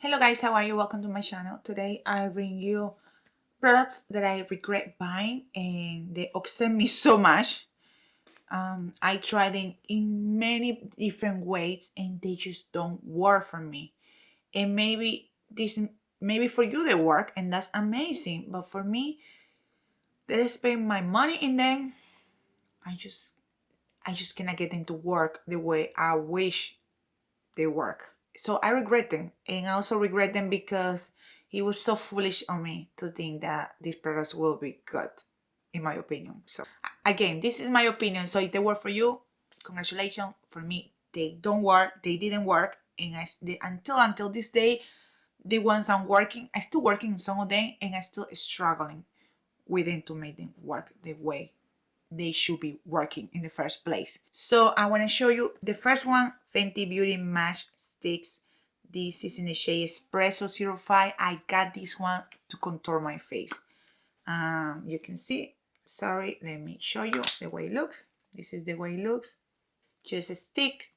Hello guys, how are you? Welcome to my channel. Today I bring you products that I regret buying and they upset me so much. I tried them in many different ways and they just don't work for me. And maybe for you they work and that's amazing, but for me, that I spend my money in them, I just I just cannot get them to work the way I wish they work. So I regret them, and I also regret them because it was so foolish on me to think that these products will be good, in my opinion. So again, this is my opinion. So if they work for you, congratulations. For me, they don't work. They didn't work, and until this day, the ones I'm working, I still working on some of them, and I still struggling with them to make them work the way they should be working in the first place. So I want to show you the first one, Fenty Beauty Match Sticks. This is in the shade Espresso 05. I got this one to contour my face. You can see, sorry, let me show you the way it looks. This is the way it looks. Just a stick,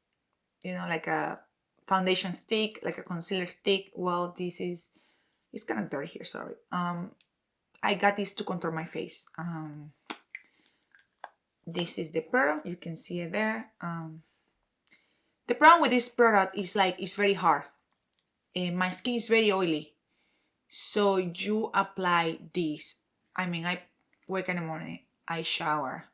like a foundation stick, like a concealer stick. Well, it's kind of dirty here, sorry. I got this to contour my face. This is the pearl, you can see it there. The problem with this product is it's very hard. My skin is very oily, so you apply this. I wake in the morning, I shower,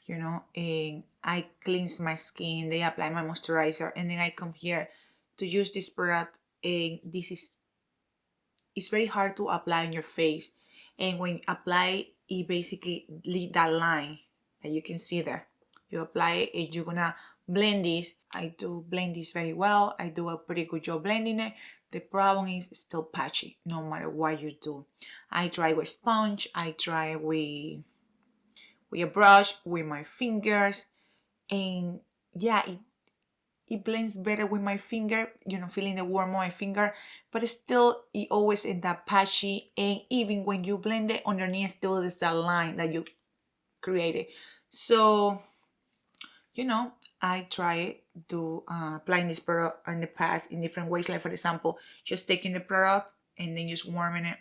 and I cleanse my skin. They apply my moisturizer, and then I come here to use this product. And it's very hard to apply on your face, and when you apply, it basically leave that line that you can see there. You apply it and you're gonna blend this. I do blend this very well. I do a pretty good job blending it. The problem is still patchy no matter what you do. I try with sponge, I try with a brush, with my fingers, and yeah, it blends better with my finger, feeling the warmth on my finger, but still it always end up patchy, and even when you blend it underneath, still there's that line that you created. So I try to applying this product in the past in different ways, like for example, just taking the product and then just warming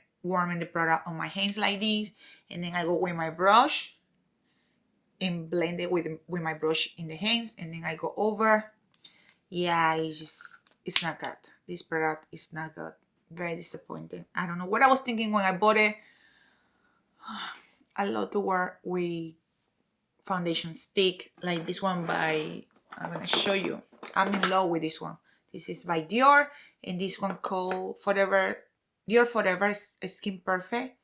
the product on my hands like this, and then I go with my brush and blend it with my brush in the hands, and then I go over. Yeah, it's not good. This product is not good. Very disappointing. I don't know what I was thinking when I bought it. I love to work with foundation stick like this one I'm gonna show you. I'm in love with this one. This is by Dior, and this one called Dior Forever Skin Perfect.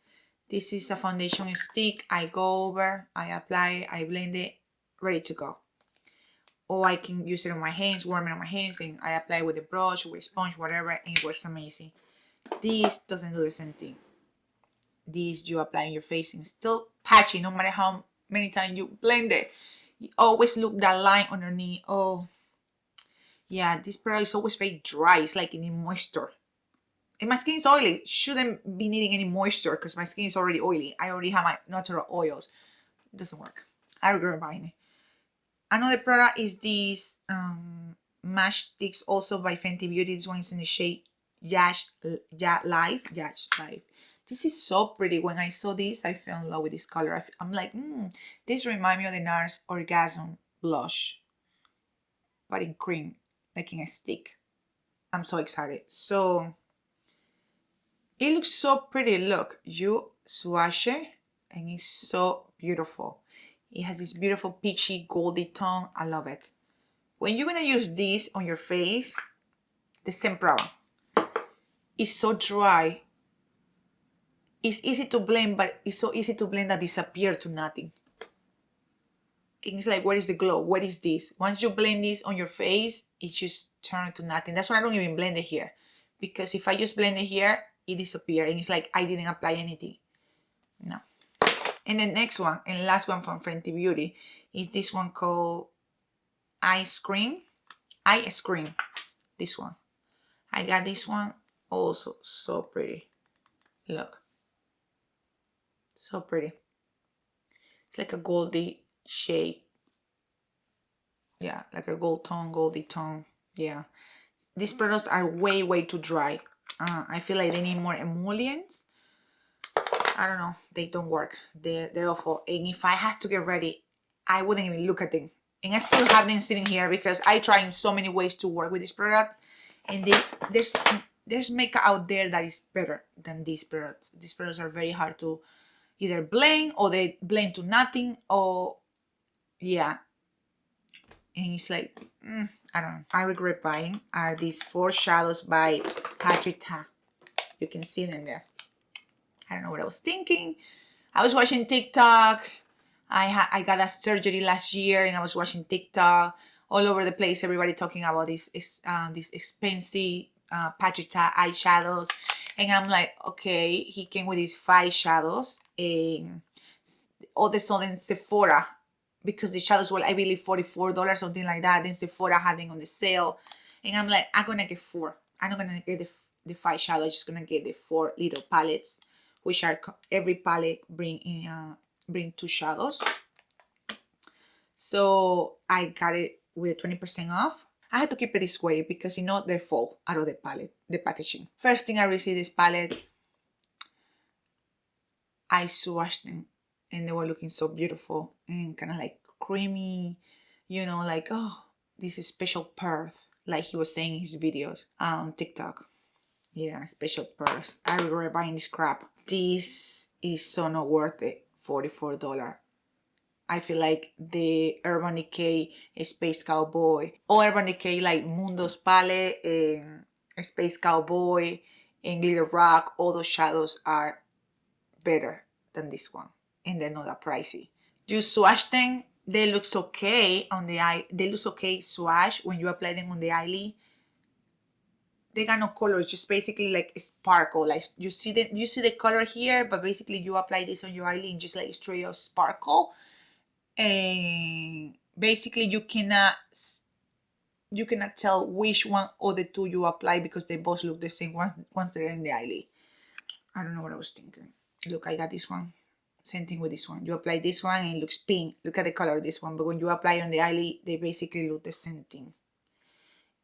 This is a foundation stick. I go over, I apply, I blend it, ready to go. Or I can use it on my hands, warm it on my hands, and I apply with a brush, with a sponge, whatever, and it works amazing. This doesn't do the same thing. This you apply on your face and still patchy no matter how many times you blend it. You always look that line underneath. Oh, yeah, this product is always very dry. It's like it needs moisture. And my skin is oily. Shouldn't be needing any moisture because my skin is already oily. I already have my natural oils. It doesn't work. I regret buying it. Another product is these Mash Sticks, also by Fenty Beauty. This one is in the shade Yash Life. This is so pretty. When I saw this, I fell in love with this color. I'm like, this reminds me of the NARS Orgasm blush, but in cream, like in a stick. I'm so excited. So it looks so pretty. Look, you swatch it, and it's so beautiful. It has this beautiful peachy goldy tone. I love it. When you're gonna use this on your face, the same problem. It's so dry. It's easy to blend, but it's so easy to blend that disappear to nothing. And it's like, where is the glow? What is this? Once you blend this on your face, it just turns to nothing. That's why I don't even blend it here. Because if I just blend it here, it disappears. And it's like I didn't apply anything. No. And the next one, and last one from Fenty Beauty, is this one called Ice Cream. This one. I got this one also. So pretty. Look. So pretty. It's like a goldy shade. Yeah, like a goldy tone. Yeah. These products are way too dry. I feel like they need more emollients. I don't know. They don't work. They're awful. And if I had to get ready, I wouldn't even look at them. And I still have them sitting here because I try in so many ways to work with this product. And there's makeup out there that is better than these products. These products are very hard to either blend, or they blend to nothing, or yeah. And it's like, I don't know. I regret buying are these 4 shadows by Patrick Ta. You can see them there. I don't know what I was thinking. I was watching TikTok. I got a surgery last year, and I was watching TikTok all over the place. Everybody talking about these expensive Patrick Ta eyeshadows, and I'm like, okay, he came with these 5 shadows, and all of a sudden Sephora, because the shadows were, I believe, $44, something like that. Then Sephora had them on the sale, and I'm like, I'm gonna get 4. I'm not gonna get the 5 shadows. I'm just gonna get the 4 little palettes, which are every palette bring 2 shadows. So I got it with 20% off. I had to keep it this way because they fall out of the palette, the packaging. First thing I received this palette, I swatched them, and they were looking so beautiful and kind of like creamy, like, oh, this is special pearl, like he was saying in his videos on TikTok. Yeah, special pearls. I regret buying this crap. This is so not worth it. $44. I feel like the Urban Decay Space Cowboy, or Urban Decay like Mundo's palette and Space Cowboy and Glitter Rock, all those shadows are better than this one, and they're not that pricey. You swatch them, they look okay on the eye. They look okay swatch when you apply them on the eyelid. They got no color. It's just basically like a sparkle. Like you see the color here, but basically you apply this on your eyelid and just like straight up sparkle. And basically you cannot tell which one or the 2 you apply because they both look the same once they're in the eyelid. I don't know what I was thinking. Look, I got this one. Same thing with this one. You apply this one and it looks pink. Look at the color of this one. But when you apply on the eyelid, they basically look the same thing.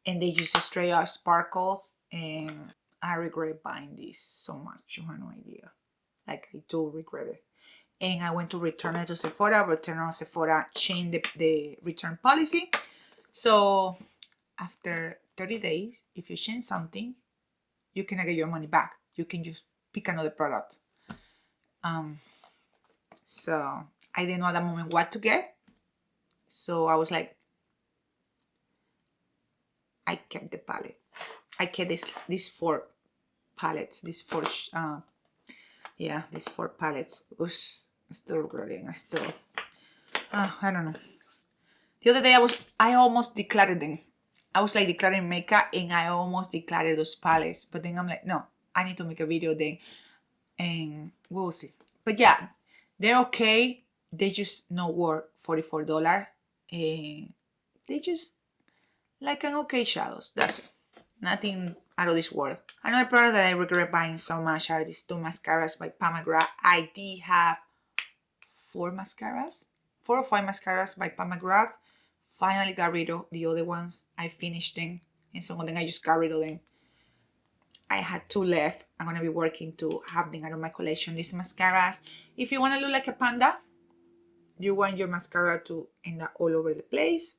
And they use straight up sparkles, and I regret buying this so much. You have no idea. Like, I do regret it. And I went to return it to Sephora, but turned out Sephora changed the return policy. So after 30 days, if you change something, you cannot get your money back. You can just pick another product. So I didn't know at that moment what to get. So I was like, I kept the palette. I kept these 4 palettes. These 4 palettes. Oosh, I'm still regretting. I don't know. The other day I almost declared them. I was like declaring makeup, and I almost declared those palettes. But then I'm like, no, I need to make a video then, and we'll see. But yeah, they're okay. They just not worth $44. And they just like an okay shadows. That's it. Nothing out of this world. Another product that I regret buying so much are these 2 mascaras by McGrath. I did have 4 mascaras. 4 or 5 mascaras by McGrath. Finally got rid of the other ones. I finished them. And some of them I just got rid of them. I had 2 left. I'm going to be working to have them out of my collection. These mascaras. If you want to look like a panda, you want your mascara to end up all over the place,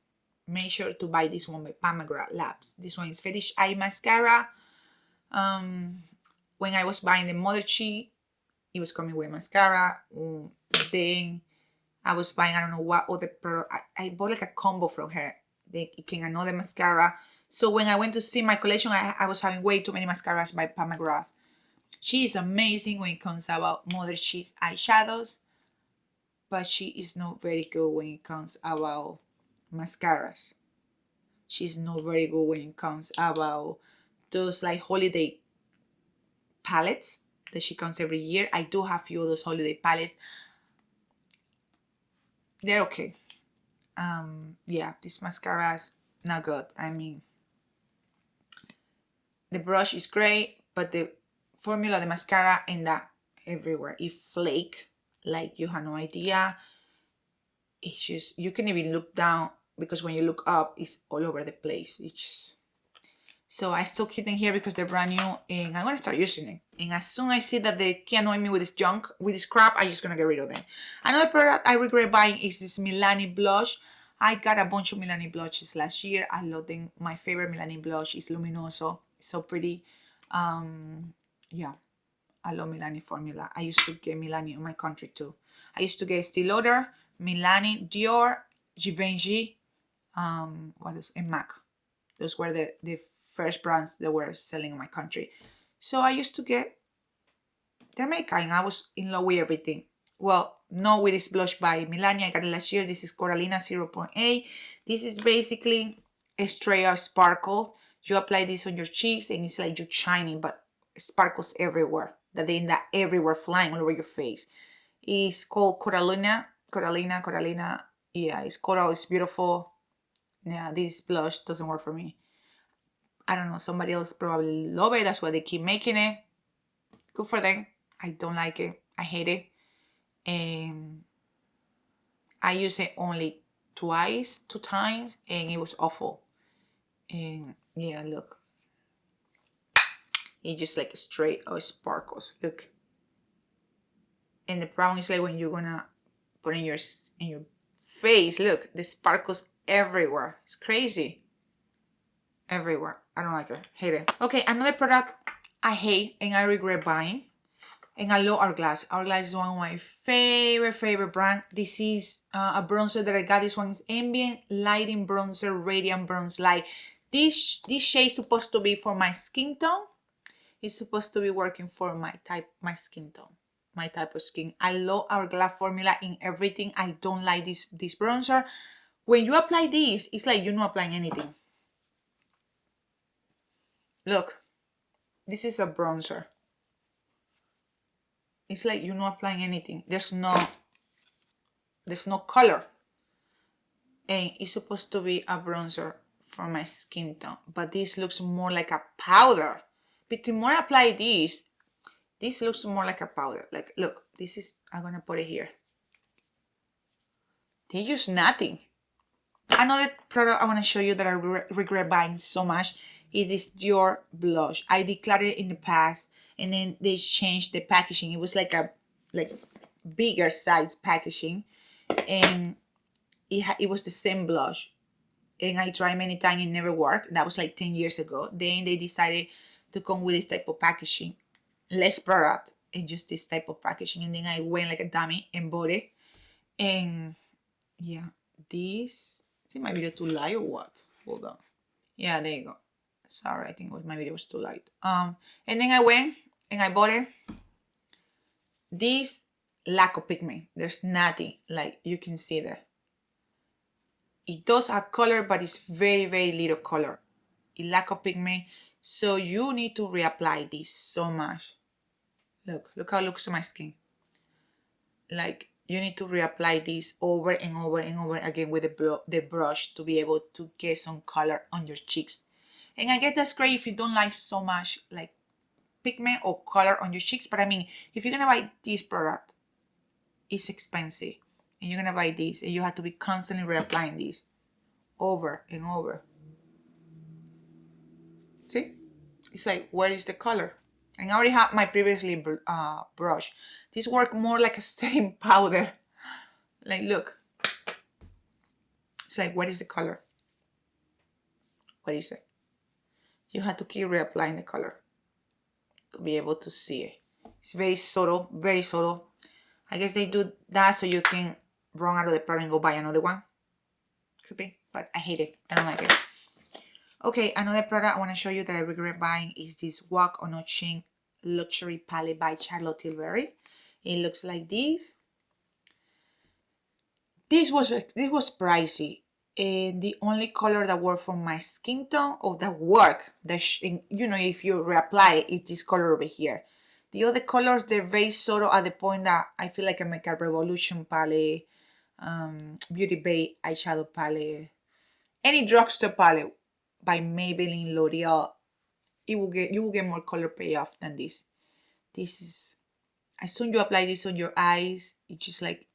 make sure to buy this one by McGrath Labs. This one is Fetish Eye Mascara. When I was buying the Mother Cheek, it was coming with mascara. Then I was buying, I don't know what other product. I bought like a combo from her. It came another mascara. So when I went to see my collection, I was having way too many mascaras by McGrath. She is amazing when it comes about Mother Cheek eyeshadows, but she is not very good when it comes about mascaras. She's not very good when it comes about those like holiday palettes that she comes every year. I do have a few of those holiday palettes. They're okay. Yeah, these mascaras, not good. I mean, the brush is great, but the formula, the mascara, and that everywhere. It flake like you have no idea. It's just, you can even look down, because when you look up, it's all over the place. It's just, So I still keep them here because they're brand new and I'm gonna start using it. And as soon as I see that they can annoy me with this junk, with this crap, I'm just gonna get rid of them. Another product I regret buying is this Milani blush. I got a bunch of Milani blushes last year. I love them. My favorite Milani blush is Luminoso. It's so pretty. Yeah, I love Milani formula. I used to get Milani in my country too. I used to get Estee Lauder, Milani, Dior, Givenchy, what is and MAC. Those were the first brands that were selling in my country. So I used to get their makeup and I was in love with everything. Well, not with this blush by Milani. I got it last year. This is Coralina 0.8. This is basically a straight up sparkle. You apply this on your cheeks and it's like you're shining, but sparkles everywhere. That they end up everywhere, flying all over your face. It's called Coralina. Coralina. Yeah, it's coral. It's beautiful. Yeah, this blush doesn't work for me. I don't know. Somebody else probably love it. That's why they keep making it. Good for them. I don't like it. I hate it. And I use it only two times, and it was awful. And yeah, look. It just like straight or sparkles. Look. And the problem is like when you're gonna put in your face, look, the sparkles everywhere. It's crazy. Everywhere. I don't like it. Hate it. Okay, another product I hate and I regret buying. And I love Hourglass. Hourglass is one of my favorite brand. This is a bronzer that I got. This one is Ambient Lighting Bronzer Radiant Bronze Light. This shade is supposed to be for my skin tone. It's supposed to be working for my skin tone, my type of skin. I love Hourglass formula in everything. I don't like this bronzer. When you apply this, it's like you're not applying anything. Look, this is a bronzer. It's like you're not applying anything. There's no color. And it's supposed to be a bronzer for my skin tone. But this looks more like a powder. But the more I apply this looks more like a powder. Like, look, this is, I'm going to put it here. They use nothing. Another product I want to show you that I regret buying so much is this Dior blush. I declared it in the past and then they changed the packaging. It was like a bigger size packaging and it was the same blush. And I tried many times, it never worked. That was like 10 years ago. Then they decided to come with this type of packaging. Less product and just this type of packaging. And then I went like a dummy and bought it. And yeah, this, is my video too light or what? Hold on. Yeah, there you go. Sorry, I think my video was too light. And then I went and I bought it. This lack of pigment. There's nothing like you can see there. It does have color, but it's very little color. It lack of pigment. So you need to reapply this so much. Look how it looks on my skin. Like you need to reapply this over and over again with the brush to be able to get some color on your cheeks. And I guess that's great if you don't like so much like pigment or color on your cheeks. But I mean, if you're gonna buy this product, it's expensive. And you're gonna buy this and you have to be constantly reapplying this over and over. See? It's like, where is the color? And I already have my previously brush. This work more like a setting powder. Like, look. It's like, what is the color? What is it? You have to keep reapplying the color to be able to see it. It's very subtle, very subtle. I guess they do that so you can run out of the product and go buy another one. Could be, but I hate it. I don't like it. Okay, another product I want to show you that I regret buying is this Walk on a Chin Luxury Palette by Charlotte Tilbury. It looks like this. This was pricey, and the only color that worked for my skin tone or that work, you know, if you reapply it, it's this color over here. The other colors, they're very subtle at the point that I feel like I make a Revolution palette, Beauty Bay eyeshadow palette, any drugstore palette by Maybelline, L'Oreal, you will get more color payoff than this. This is, as soon as you apply this on your eyes, it's just like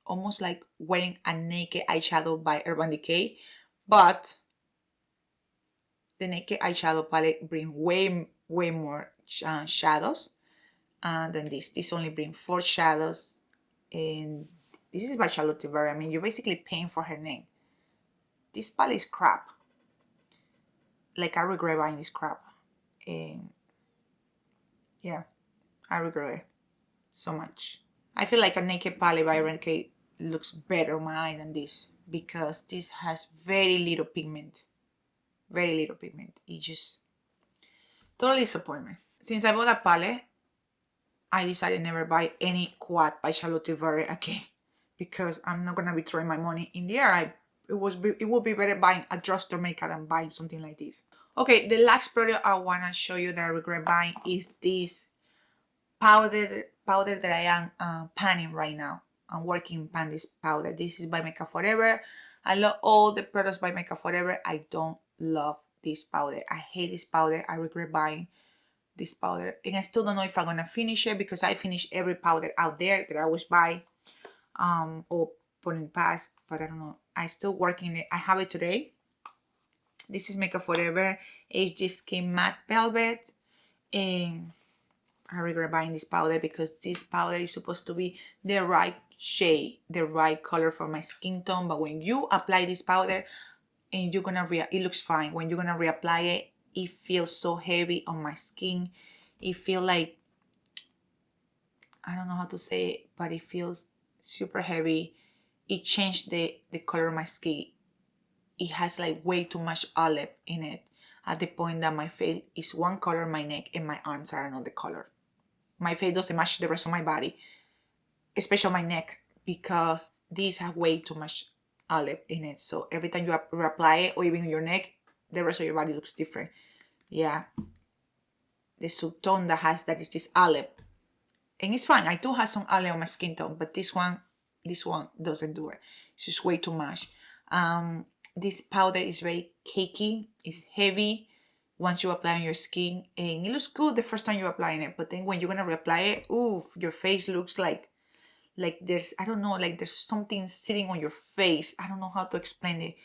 almost like wearing a naked eyeshadow by Urban Decay, but The Naked eyeshadow palette bring way more shadows than this. This only bring 4 shadows, and this is by Charlotte Tilbury. I mean, you're basically paying for her name. This palette is crap. Like, I regret buying this crap. And yeah, I regret it so much. I feel like a Naked palette by Renke looks better on my eye than this, because this has very little pigment. Very little pigment. It just totally disappointment. Since I bought a palette, I decided never buy any quad by Charlotte Tilbury again, because I'm not gonna be throwing my money in the air. It would be better buying a drugstore makeup than buying something like this. Okay, the last product I wanna show you that I regret buying is this powder that I am panning right now. I'm working pan this powder. This is by Makeup Forever. I love all the products by Makeup Forever. I don't love this powder. I hate this powder. I regret buying this powder, and I still don't know if I'm gonna finish it, because I finish every powder out there that I always buy or put in past, but I don't know. I still working it. I have it today. This is Makeup Forever HD Skin Matte Velvet, and I regret buying this powder, because this powder is supposed to be the right shade, the right color for my skin tone. But when you apply this powder and you're gonna it looks fine. When you're gonna reapply it, it feels so heavy on my skin. It feels like, I don't know how to say it, but it feels super heavy. It changed the color of my skin. It has like way too much olive in it, at the point that my face is one color, my neck and my arms are another color. My face doesn't match the rest of my body, especially my neck, because these have way too much olive in it. So every time you reapply it, or even your neck, the rest of your body looks different. Yeah, the subtone that is this olive, and it's fine. I do have some olive on my skin tone, but this one doesn't do it. It's just way too much. This powder is very cakey. It's heavy once you apply on your skin, and it looks good the first time you're applying it, but then when you're gonna reapply it, ooh, your face looks like there's, I don't know, like there's something sitting on your face. I don't know how to explain it,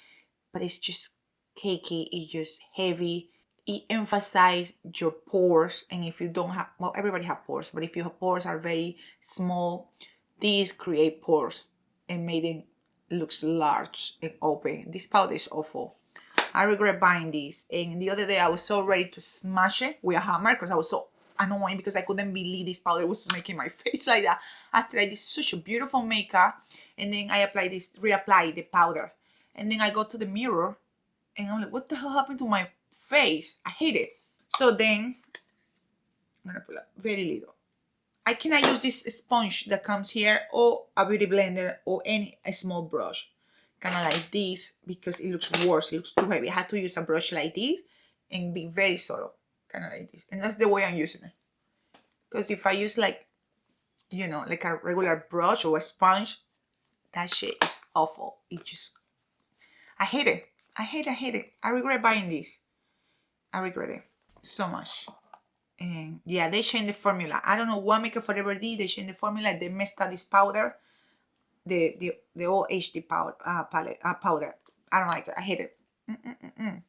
but it's just cakey. It's just heavy. It emphasizes your pores, and if you don't have, well, everybody have pores, but if your pores are very small, these create pores and made it looks large and open. This powder is awful. I regret buying this, and the other day I was so ready to smash it with a hammer, because I was so annoying, because I couldn't believe this powder was making my face like that. After I did such a beautiful makeup, and then I reapply the powder, and then I go to the mirror and I'm like, what the hell happened to my face? I hate it. So then I'm gonna pull up very little. I cannot use this sponge that comes here, or a beauty blender, or a small brush, kind of like this, because it looks worse. It looks too heavy. I had to use a brush like this and be very subtle, kind of like this. And that's the way I'm using it. Because if I use like, you know, like a regular brush or a sponge, that shit is awful. It just, I hate it. I hate it. I regret buying this. I regret it so much. And yeah, they changed the formula. I don't know what Makeup Forever did. They changed the formula. They messed up this powder, the old HD powder, powder. I don't like it. I hate it.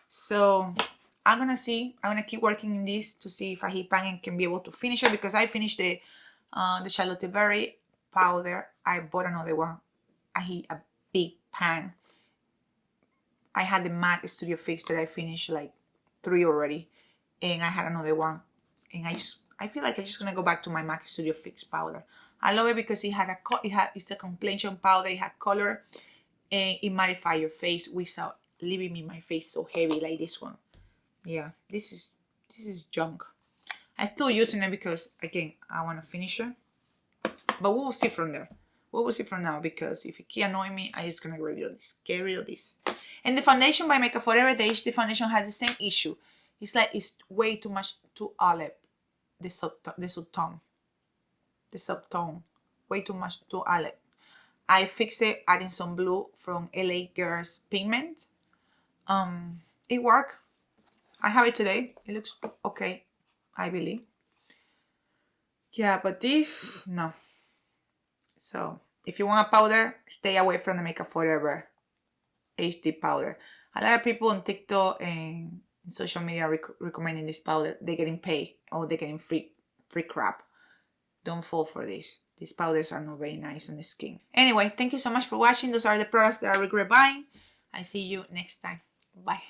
So I'm gonna keep working in this to see if I hit pan and can be able to finish it, because I finished the Charlotte Tilbury powder. I bought another one. I hit a big pan. I had the MAC Studio Fix that I finished like 3 already, and I had another one, and I feel like I'm just gonna go back to my MAC Studio Fix powder. I love it because it's a complexion powder. It had color, and it mattifies your face without leaving me my face so heavy like this one. Yeah, this is junk. I'm still using it because, again, I want to finish it, but we will see from there. We will see from now, because if it keep annoying me, I'm just gonna get rid of this. And the foundation by Makeup Forever, the HD foundation, has the same issue. It's like it's way too much, too olive. The subtone, way too much, too olive. I fixed it adding some blue from LA Girls Pigment. It worked. I have it today. It looks okay, I believe. Yeah, but this, no. So if you want a powder, stay away from the Makeup Forever HD powder. A lot of people on TikTok and social media recommending this powder. They're getting paid or they're getting free crap. Don't fall for this. These powders are not very nice on the skin. Anyway, thank you so much for watching. Those are the products that I regret buying. I see you next time. Bye.